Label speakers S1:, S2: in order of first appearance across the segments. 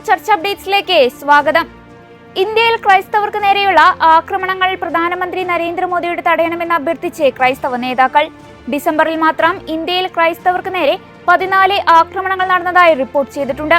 S1: ചർച്ച അപ്ഡേറ്റ്സിലേക്ക് സ്വാഗതം. ഇന്ത്യയിൽ ക്രൈസ്തവർക്ക് നേരെയുള്ള ആക്രമണങ്ങൾ പ്രധാനമന്ത്രി നരേന്ദ്രമോദിയോട് തടയണമെന്ന് അഭ്യർത്ഥിച്ച് ക്രൈസ്തവ നേതാക്കൾ. ഡിസംബറിൽ മാത്രം ഇന്ത്യയിൽ ക്രൈസ്തവർക്ക് നേരെ 14 ആക്രമണങ്ങൾ നടന്നതായി റിപ്പോർട്ട് ചെയ്തിട്ടുണ്ട്.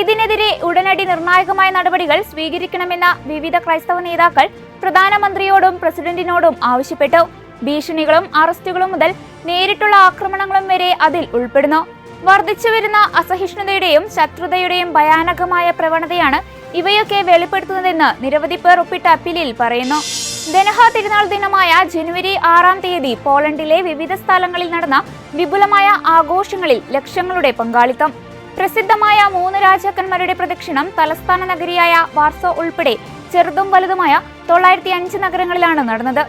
S1: ഇതിനെതിരെ ഉടനടി നിർണായകമായ നടപടികൾ സ്വീകരിക്കണമെന്ന വിവിധ ക്രൈസ്തവ നേതാക്കൾ പ്രധാനമന്ത്രിയോടും പ്രസിഡന്റിനോടും ആവശ്യപ്പെട്ടു. ഭീഷണികളും അറസ്റ്റുകളും മുതൽ നേരിട്ടുള്ള ആക്രമണങ്ങളും വരെ അതിൽ ഉൾപ്പെടുന്നു. വർദ്ധിച്ചുവരുന്ന അസഹിഷ്ണുതയുടെയും ശത്രുതയുടെയും ഭയാനകമായ പ്രവണതയാണ് ഇവയൊക്കെ വെളിപ്പെടുത്തുന്നതെന്ന് നിരവധി പേർ ഒപ്പിട്ട അപ്പീലിൽ പറയുന്നു. ദനഹ തിരുനാൾ ദിനമായ ജനുവരി 6-ാം തീയതി പോളണ്ടിലെ വിവിധ സ്ഥലങ്ങളിൽ നടന്ന വിപുലമായ ആഘോഷങ്ങളിൽ ലക്ഷങ്ങളുടെ പങ്കാളിത്തം. പ്രസിദ്ധമായ 3 രാജാക്കന്മാരുടെ പ്രദക്ഷിണം തലസ്ഥാന നഗരിയായ വാർസോ ഉൾപ്പെടെ ചെറുതും വലുതുമായ 905 നഗരങ്ങളിലാണ് നടന്നത്.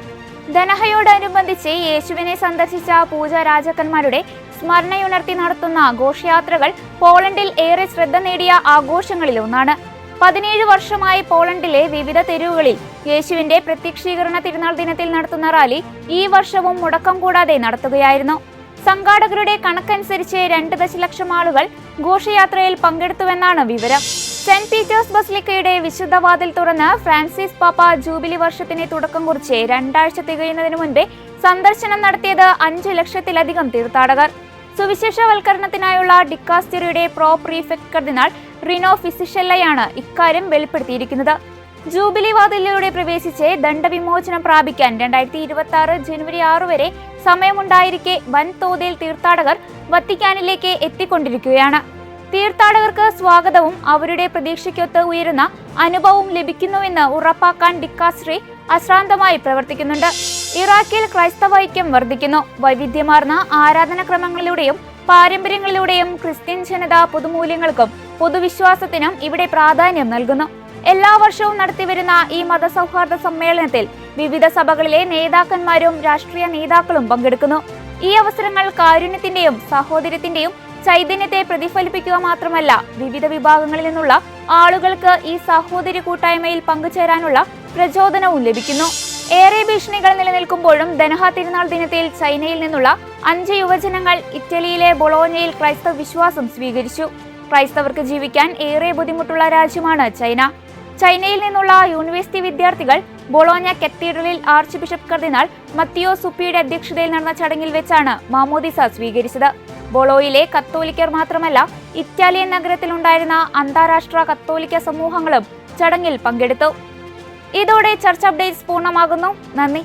S1: ദനഹയോടനുബന്ധിച്ച് യേശുവിനെ സന്ദർശിച്ച പൂജ രാജാക്കന്മാരുടെ സ്മരണയുണർത്തി നടത്തുന്ന ഘോഷയാത്രകൾ പോളണ്ടിൽ ഏറെ ശ്രദ്ധ നേടിയ ആഘോഷങ്ങളിൽ ഒന്നാണ്. 17 വർഷമായി പോളണ്ടിലെ വിവിധ തെരുവുകളിൽ യേശുവിന്റെ പ്രത്യക്ഷീകരണ തിരുനാൾ ദിനത്തിൽ നടത്തുന്ന റാലി ഈ വർഷവും മുടക്കം കൂടാതെ നടത്തുകയായിരുന്നു. സംഘാടകരുടെ കണക്കനുസരിച്ച് 2 ദശലക്ഷം ആളുകൾ ഘോഷയാത്രയിൽ പങ്കെടുത്തുവെന്നാണ് വിവരം. സെന്റ് പീറ്റേഴ്സ് ബസിലിക്കയുടെ വിശുദ്ധ വാതിൽ തുറന്ന് ഫ്രാൻസിസ് പാപ്പ ജൂബിലി വർഷത്തിന് തുടക്കം കുറിച്ച് 2 ആഴ്ച തികയുന്നതിന് മുൻപേ സന്ദർശനം നടത്തിയത് 5 ലക്ഷത്തിലധികം തീർത്ഥാടകർ. സുവിശേഷവൽക്കരണത്തിനായുള്ള ഡിക്കാസ്റ്ററിയുടെ പ്രോ പ്രീഫെക്ട് കർദിനാൾ റിനോ ഫിസിഷെല്ലയാണ് ഇക്കാര്യം വെളിപ്പെടുത്തിയിരിക്കുന്നത്. ജൂബിലി വാതിലിലൂടെ പ്രവേശിച്ച് ദണ്ഡവിമോചനം പ്രാപിക്കാൻ 2026 ജനുവരി 6 വരെ സമയമുണ്ടായിരിക്കെ വൻതോതിൽ തീർത്ഥാടകർ വത്തിക്കാനിലേക്ക് എത്തിക്കൊണ്ടിരിക്കുകയാണ്. തീർത്ഥാടകർക്ക് സ്വാഗതവും അവരുടെ പ്രതീക്ഷയ്ക്കൊത്ത് ഉയരുന്ന അനുഭവവും ലഭിക്കുന്നുവെന്ന് ഉറപ്പാക്കാൻ ഡിക്കാസ്റ്ററി അശ്രാന്തമായി പ്രവർത്തിക്കുന്നുണ്ട്. ഇറാഖിൽ ക്രൈസ്തവ ഐക്യം വർദ്ധിക്കുന്നു. വൈവിധ്യമാർന്ന ആരാധനാക്രമങ്ങളിലൂടെയും പാരമ്പര്യങ്ങളിലൂടെയും ക്രിസ്ത്യൻ ജനത പൊതുമൂല്യങ്ങൾക്കും പൊതുവിശ്വാസത്തിനും ഇവിടെ പ്രാധാന്യം നൽകുന്നു. എല്ലാ വർഷവും നടത്തിവരുന്ന ഈ മതസൗഹാർദ്ദ സമ്മേളനത്തിൽ വിവിധ സഭകളിലെ നേതാക്കന്മാരും രാഷ്ട്രീയ നേതാക്കളും പങ്കെടുക്കുന്നു. ഈ അവസരങ്ങൾ കാരുണ്യത്തിന്റെയും സഹോദര്യത്തിന്റെയും ചൈതന്യത്തെ പ്രതിഫലിപ്പിക്കുക മാത്രമല്ല, വിവിധ വിഭാഗങ്ങളിൽ നിന്നുള്ള ആളുകൾക്ക് ഈ സഹോദര്യ കൂട്ടായ്മയിൽ പങ്കുചേരാനുള്ള പ്രചോദനവും ലഭിക്കുന്നു. ഏറെ ഭീഷണികൾ നിലനിൽക്കുമ്പോഴും ദനഹ തിരുനാൾ ദിനത്തിൽ ചൈനയിൽ നിന്നുള്ള 5 യുവജനങ്ങൾ ഇറ്റലിയിലെ ബൊളോഞ്ഞയിൽ ക്രൈസ്തവ വിശ്വാസം സ്വീകരിച്ചു. ക്രൈസ്തവർക്ക് ജീവിക്കാൻ ഏറെ ബുദ്ധിമുട്ടുള്ള രാജ്യമാണ് ചൈന. ചൈനയിൽ നിന്നുള്ള യൂണിവേഴ്സിറ്റി വിദ്യാർത്ഥികൾ ബൊളോഞ്ഞ കത്തീഡ്രലിൽ ആർച്ച് ബിഷപ്പ് കർദിനാൾ മത്തിയോ സുപ്പിയുടെ അധ്യക്ഷതയിൽ നടന്ന ചടങ്ങിൽ വെച്ചാണ് മാമോദിസ സ്വീകരിച്ചത്. ബൊളോയിലെ കത്തോലിക്കർ മാത്രമല്ല, ഇറ്റാലിയൻ നഗരത്തിലുണ്ടായിരുന്ന അന്താരാഷ്ട്ര കത്തോലിക്ക സമൂഹങ്ങളും ചടങ്ങിൽ പങ്കെടുത്തു. ഇതോടെ ചർച്ച അപ്ഡേറ്റ്സ് പൂർണ്ണമാകുന്നു. നന്ദി.